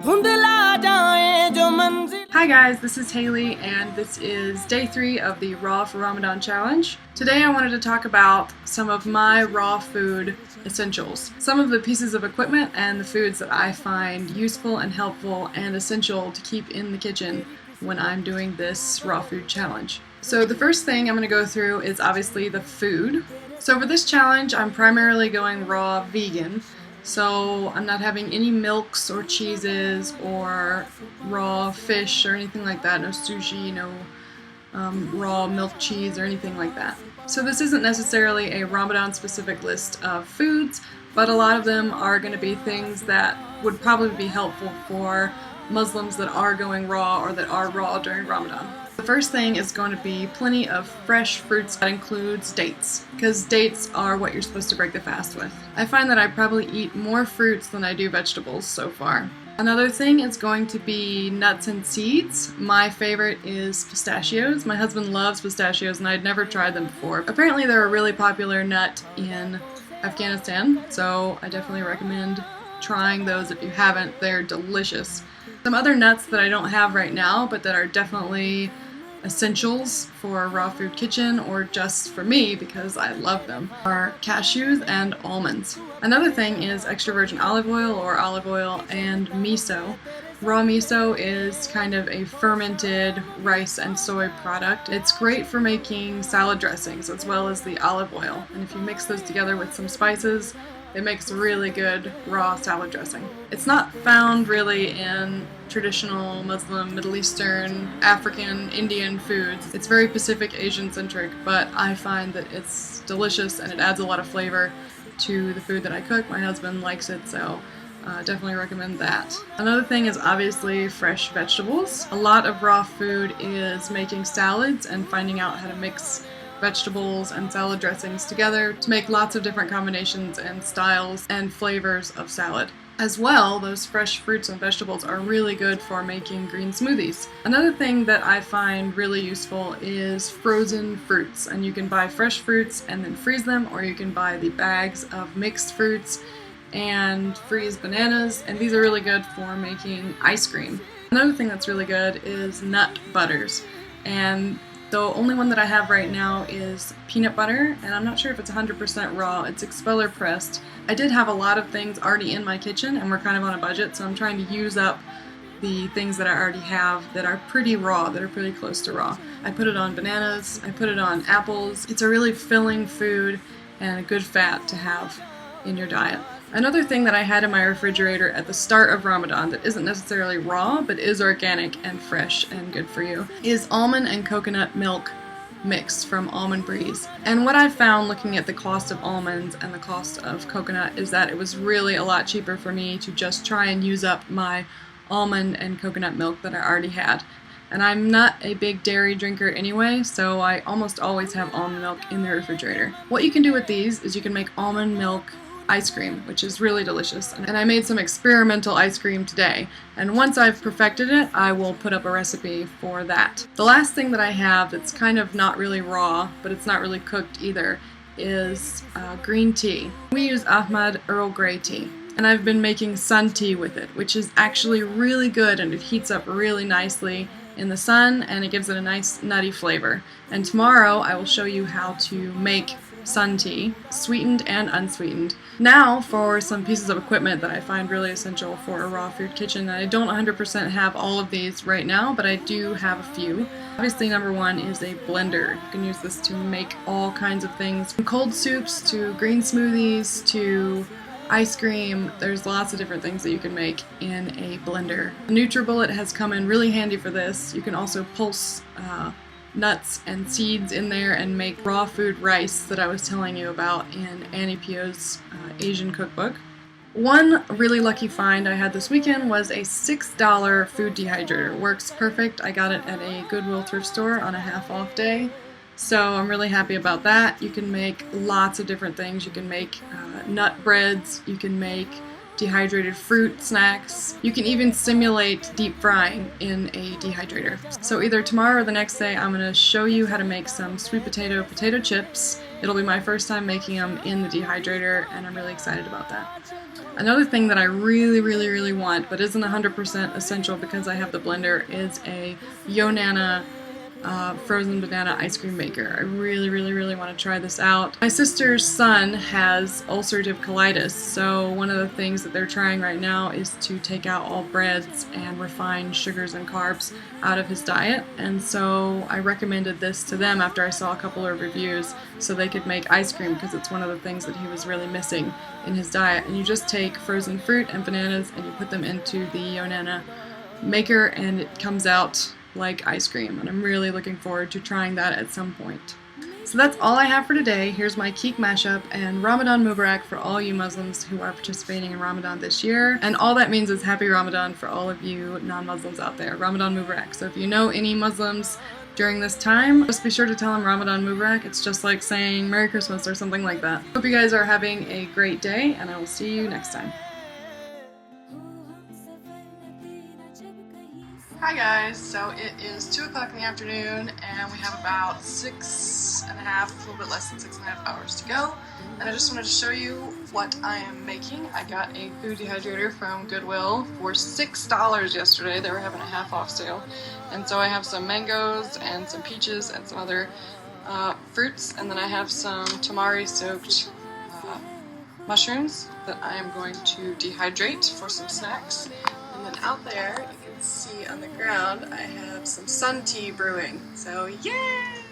Hi guys, this is Haley and this is day 3 of the Raw for Ramadan challenge. Today I wanted to talk about some of my raw food essentials. Some of the pieces of equipment and the foods that I find useful and helpful and essential to keep in the kitchen when I'm doing this raw food challenge. So the first thing I'm going to go through is obviously the food. So for this challenge I'm primarily going raw vegan. So I'm not having any milks or cheeses or raw fish or anything like that, no sushi, no raw milk cheese or anything like that. So this isn't necessarily a Ramadan specific list of foods, but a lot of them are going to be things that would probably be helpful for Muslims that are going raw or that are raw during Ramadan. The first thing is going to be plenty of fresh fruits. That includes dates, because dates are what you're supposed to break the fast with. I find that I probably eat more fruits than I do vegetables so far. Another thing is going to be nuts and seeds. My favorite is pistachios. My husband loves pistachios and I'd never tried them before. Apparently they're a really popular nut in Afghanistan, so I definitely recommend trying those if you haven't. They're delicious. Some other nuts that I don't have right now, but that are definitely essentials for a raw food kitchen, or just for me because I love them, are cashews and almonds. Another thing is extra virgin olive oil or olive oil and miso. Raw miso is kind of a fermented rice and soy product. It's great for making salad dressings as well as the olive oil, and if you mix those together with some spices, it makes a really good raw salad dressing. It's not found really in traditional Muslim, Middle Eastern, African, Indian foods. It's very Pacific Asian centric, but I find that it's delicious and it adds a lot of flavor to the food that I cook. My husband likes it, so definitely recommend that. Another thing is obviously fresh vegetables. A lot of raw food is making salads and finding out how to mix vegetables and salad dressings together to make lots of different combinations and styles and flavors of salad. As well, those fresh fruits and vegetables are really good for making green smoothies. Another thing that I find really useful is frozen fruits, and you can buy fresh fruits and then freeze them, or you can buy the bags of mixed fruits and freeze bananas, and these are really good for making ice cream. Another thing that's really good is nut butters, and the only one that I have right now is peanut butter, and I'm not sure if it's 100% raw. It's expeller pressed. I did have a lot of things already in my kitchen, and we're kind of on a budget, so I'm trying to use up the things that I already have that are pretty raw, that are pretty close to raw. I put it on bananas, I put it on apples. It's a really filling food and a good fat to have in your diet. Another thing that I had in my refrigerator at the start of Ramadan that isn't necessarily raw but is organic and fresh and good for you is almond and coconut milk mix from Almond Breeze. And what I found looking at the cost of almonds and the cost of coconut is that it was really a lot cheaper for me to just try and use up my almond and coconut milk that I already had. And I'm not a big dairy drinker anyway, so I almost always have almond milk in the refrigerator. What you can do with these is you can make almond milk ice cream, which is really delicious. And I made some experimental ice cream today, and once I've perfected it, I will put up a recipe for that. The last thing that I have that's kind of not really raw, but it's not really cooked either, is green tea. We use Ahmad Earl Grey tea, and I've been making sun tea with it, which is actually really good, and it heats up really nicely in the sun, and it gives it a nice nutty flavor. And tomorrow I will show you how to make sun tea, sweetened and unsweetened. Now for some pieces of equipment that I find really essential for a raw food kitchen. I don't 100% have all of these right now, but I do have a few. Obviously number one is a blender. You can use this to make all kinds of things, from cold soups to green smoothies to ice cream. There's lots of different things that you can make in a blender. The NutriBullet has come in really handy for this. You can also pulse nuts and seeds in there and make raw food rice that I was telling you about in Annie Pio's Asian cookbook. One really lucky find I had this weekend was a $6 food dehydrator. Works perfect. I got it at a Goodwill thrift store on a half-off day, so I'm really happy about that. You can make lots of different things. You can make nut breads, you can make dehydrated fruit snacks. You can even simulate deep frying in a dehydrator. So either tomorrow or the next day, I'm going to show you how to make some sweet potato chips. It'll be my first time making them in the dehydrator, and I'm really excited about that. Another thing that I really want, but isn't 100% essential because I have the blender, is a YoNana frozen banana ice cream maker. I really want to try this out. My sister's son has ulcerative colitis, so one of the things that they're trying right now is to take out all breads and refined sugars and carbs out of his diet, and so I recommended this to them after I saw a couple of reviews so they could make ice cream, because it's one of the things that he was really missing in his diet. And you just take frozen fruit and bananas and you put them into the YoNana maker and it comes out like ice cream, and I'm really looking forward to trying that at some point. So that's all I have for today. Here's my Keek mashup, and Ramadan Mubarak for all you Muslims who are participating in Ramadan this year. And all that means is Happy Ramadan for all of you non-Muslims out there. Ramadan Mubarak. So if you know any Muslims during this time, just be sure to tell them Ramadan Mubarak. It's just like saying Merry Christmas or something like that. Hope you guys are having a great day, and I will see you next time. Hi guys, so it is 2 o'clock in the afternoon and we have about 6.5, a little bit less than 6.5 hours to go. And I just wanted to show you what I am making. I got a food dehydrator from Goodwill for $6 yesterday. They were having a half off sale. And so I have some mangoes and some peaches and some other fruits. And then I have some tamari soaked mushrooms that I am going to dehydrate for some snacks. And then out there, you can see on the ground, I have some sun tea brewing. So yay!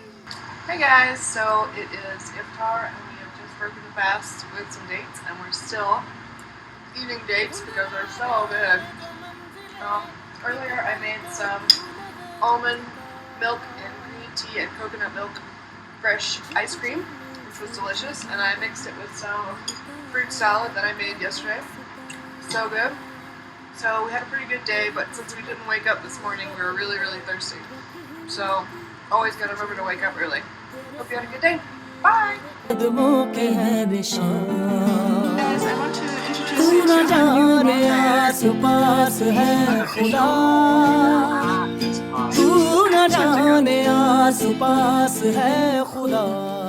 Hey guys, so it is iftar and we have just broken the fast with some dates, and we're still eating dates because they're so good. Earlier I made some almond milk and green tea and coconut milk fresh ice cream, which was delicious, and I mixed it with some fruit salad that I made yesterday. So good. So we had a pretty good day, but since we didn't wake up this morning, we were really thirsty. So always gotta remember to wake up early. Hope you had a good day. Bye! Guys, I want to introduce you to my new Aas Paas Hai Khuda. Aas Paas Hai Khuda.